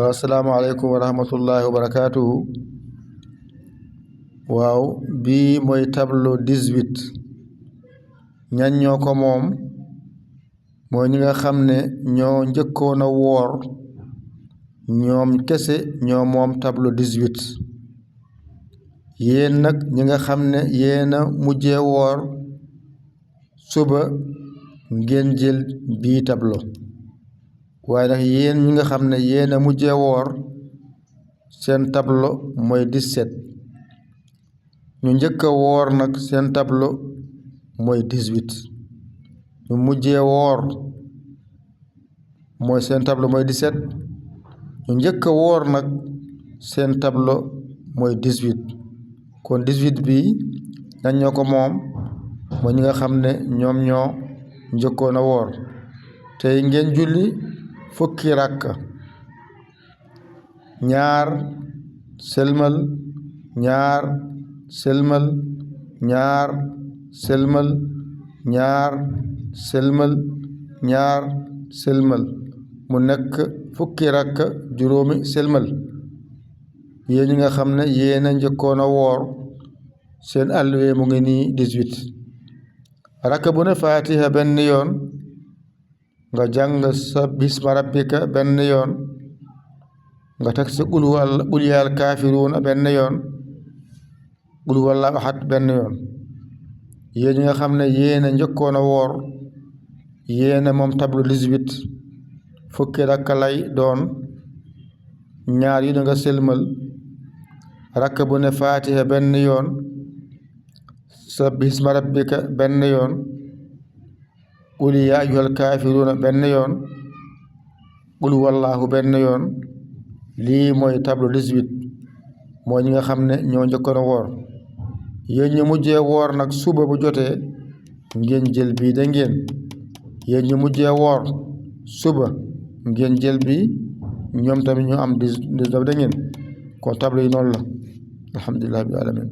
asalaamaaleykum wa rahmatullahi wa barakaatuhu. waaw bii mooy tableau 18 ñan ñoo ko moom mooy ñi nga xam ne ñoo njëkkoon a woor ñoom kese ñoo moom tableau 18. yéen nag ñi nga xam ne yéen a mujjee woor suba ngeen jël bii tableau waaye nag yéen ñi nga xam ne yéen a mujjee woor seen tableau mooy 17. ñu njëkk a woor nag seen tableau mooy 18. ñu mujjee woor mooy seen tableau mooy 17. ñu njëkk a woor nag seen tableau mooy 18. kon 18 bii ñan ñoo ko moom mooy ñi nga xam ne ñoom ñoo njëkkoon a woor. tey ngeen julli fukki ràkka, ñaar sëlmal, ñaar sëlmal, ñaar sëlmal, ñaar sëlmal, ñaar sëlmal, mu nekk fukki ràkka juróomi sëlmal. yéen ñi nga xam ne yéen a njëkkoon a woor seen alluwe mu ngi nii 18. ràkka bu ne faatiha benn yoon nga jàng sabbih isma rabbika benn yoon nga teg si qul yaal kaafiruuna benn yoon, qul huwallaahu ahad benn yoon. yéen ñi nga xam ne yéen a njëkkoon a woor yéen a moom tableau 18 fukki rakka lay doon, ñaar yi da nga sëlmal, rakka bu ne faatiha benn yoon, sabbih isma rabbika benn yoon, qul yaa ayyuhal kaafiruuna benn yoon, qul huwallaahu benn yoon. lii mooy tableau 18 mooy ñi nga xam ne ñoo njëkkoon a woor. yéen ñu mujjee woor nag suba bu jotee ngeen jël bii da ngeen. yéen ñu mujjee woor suba ngeen jël bii, ñoom tamit ñu am 19 da ngeen. kon tableau yi noonu la. alhamdulillahi rabbil alamin.